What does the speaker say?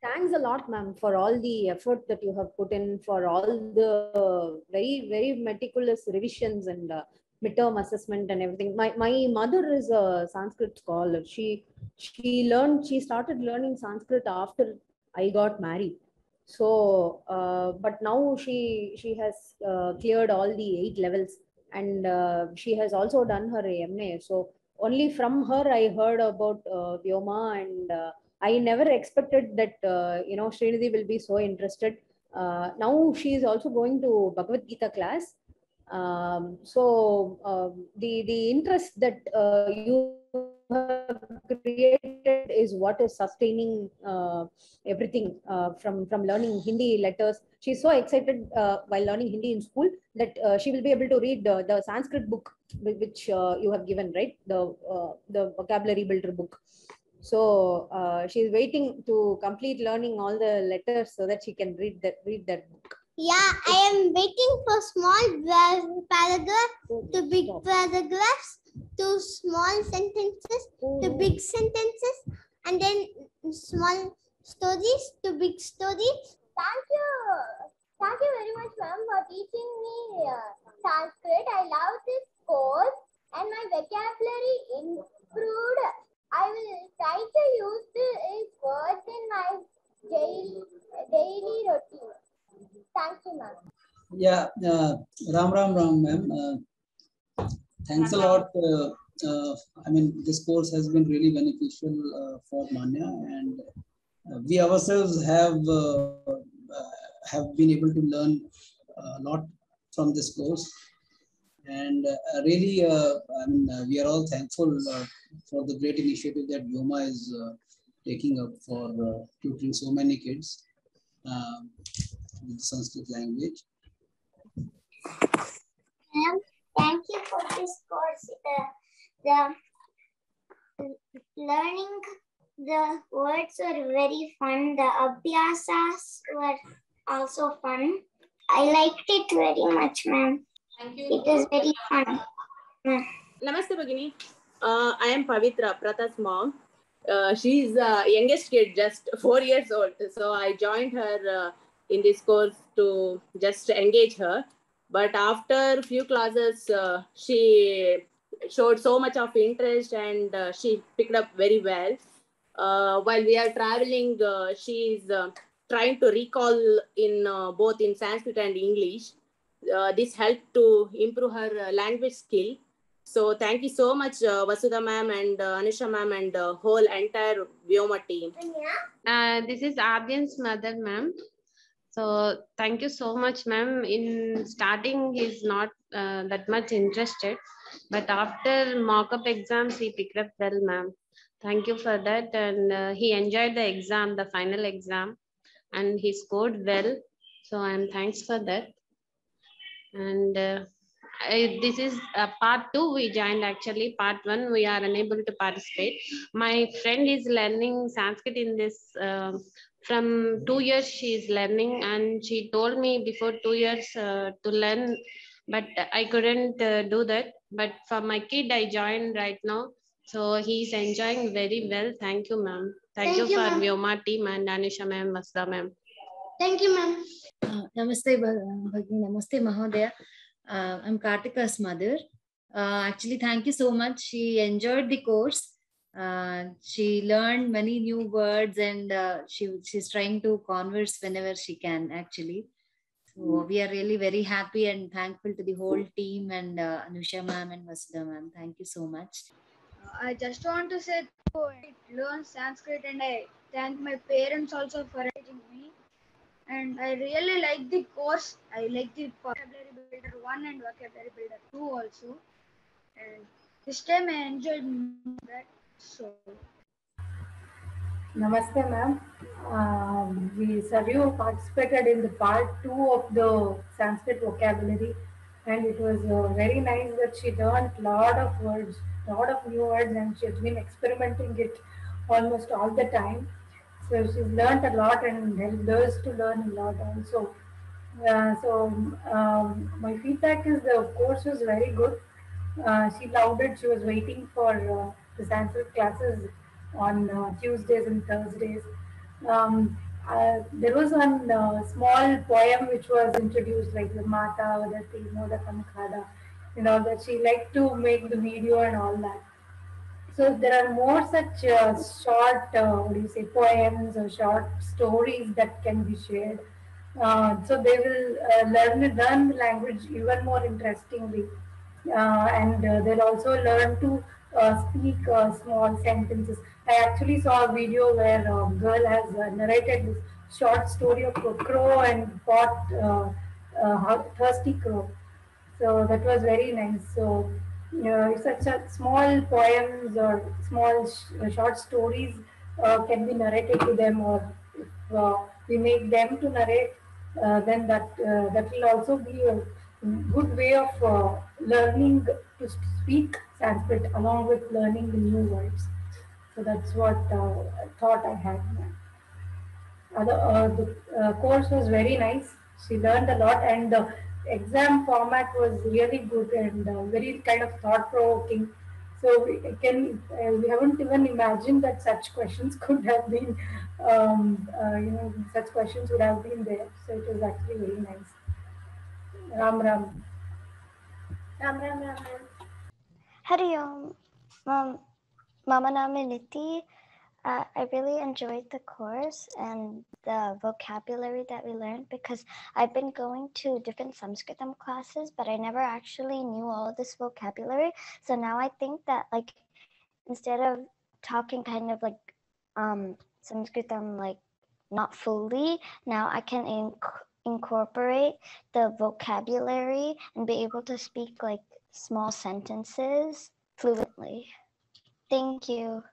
Thanks a lot, ma'am, for all the effort that you have put in, for all the very, very meticulous revisions and midterm assessment and everything. My mother is a Sanskrit scholar. She started learning Sanskrit after I got married. So, but now she has cleared all the 8 levels, and she has also done her MA. So only from her I heard about Vyoma, and I never expected that Srinidhi will be so interested. Now she is also going to Bhagavad Gita class. The interest that you have created is what is sustaining everything from learning Hindi letters. She's so excited while learning Hindi in school that she will be able to read the Sanskrit book which you have given, right? The vocabulary builder book. So she's waiting to complete learning all the letters so that she can read that book. Yeah, I am waiting for small paragraphs to big paragraphs, to small sentences to big sentences, and then small stories to big stories. Thank you very much, ma'am, for teaching me Sanskrit. I love this course and my vocabulary improved. I will try to use these words in my daily routine. Thank you, ma'am. Yeah, Ram, ma'am. Thanks a lot. I mean, this course has been really beneficial for Manya, and we ourselves have been able to learn a lot from this course. And really, I mean, we are all thankful for the great initiative that Vyoma is taking up for tutoring so many kids with Sanskrit language. Thank you for this course. The learning the words were very fun. The abhyasas were also fun. I liked it very much, ma'am. Thank you. It was very fun. Namaste, Bhagini. I am Pavitra, Pratha's mom. She's the youngest kid, just 4 years old. So I joined her in this course to just engage her. But after a few classes, she showed so much of interest and she picked up very well. While we are traveling, she's trying to recall in both in Sanskrit and English. This helped to improve her language skill. So thank you so much, Vasudha ma'am and Anusha ma'am and whole entire Vyoma team. This is Adyan's mother, ma'am. So thank you so much, ma'am. In starting, he's not that much interested, but after mock-up exams, he picked up well, ma'am. Thank you for that. And he enjoyed the exam, the final exam, and he scored well. So I'm thanks for that. And this is part 2 we joined. Actually part 1 we are unable to participate. My friend is learning Sanskrit in this from 2 years she is learning, and she told me before 2 years to learn, but I couldn't do that. But for my kid I joined right now, so he's enjoying very well. Thank you, ma'am. Thank you for Vyoma team and Anusha ma'am, Vasudha ma'am. Thank you, ma'am. Namaste, Bhagini. Namaste, Mahodaya. I'm Kartika's mother. Actually, thank you so much. She enjoyed the course. She learned many new words, and she's trying to converse whenever she can, actually. So we are really very happy and thankful to the whole team and Anusha ma'am and Vasudha ma'am. Thank you so much. I just want to say I learned Sanskrit, and I thank my parents also for encouraging me. And I really like the course. I like the vocabulary builder 1 and vocabulary builder 2 also. And this time I enjoyed that. So Namaste, ma'am. Saryu participated in the part 2 of the Sanskrit vocabulary, and it was very nice that she learned a lot of words, lot of new words, and she has been experimenting it almost all the time. So she's learned a lot and helped us to learn a lot also. My feedback is the course was very good. She loved it. She was waiting for the Sanskrit classes on Tuesdays and Thursdays. there was one small poem which was introduced, like the Mata Vadati Modakam Khada, that she liked to make the video and all that. So there are more such short, what do you say, poems or short stories that can be shared. So they will learn the language even more interestingly, and they'll also learn to speak small sentences. I actually saw a video where a girl has narrated this short story of a crow and pot, thirsty crow. So that was very nice. So such a small poems or small short stories can be narrated to them, or if we make them to narrate, then that will also be a good way of learning to speak Sanskrit along with learning the new words. So that's what thought I had. The course was very nice. She learned a lot, and the exam format was really good and very kind of thought provoking. So we haven't even imagined that such questions could have been, such questions would have been there. So it was actually very nice. Ram Ram. Ram Ram Ram Ram. Hari Om. Mama Name Niti. I really enjoyed the course and the vocabulary that we learned, because I've been going to different Sanskritam classes, but I never actually knew all of this vocabulary. So now I think that, like, instead of talking kind of like Sanskritam, like not fully, now I can incorporate the vocabulary and be able to speak like small sentences fluently. Thank you.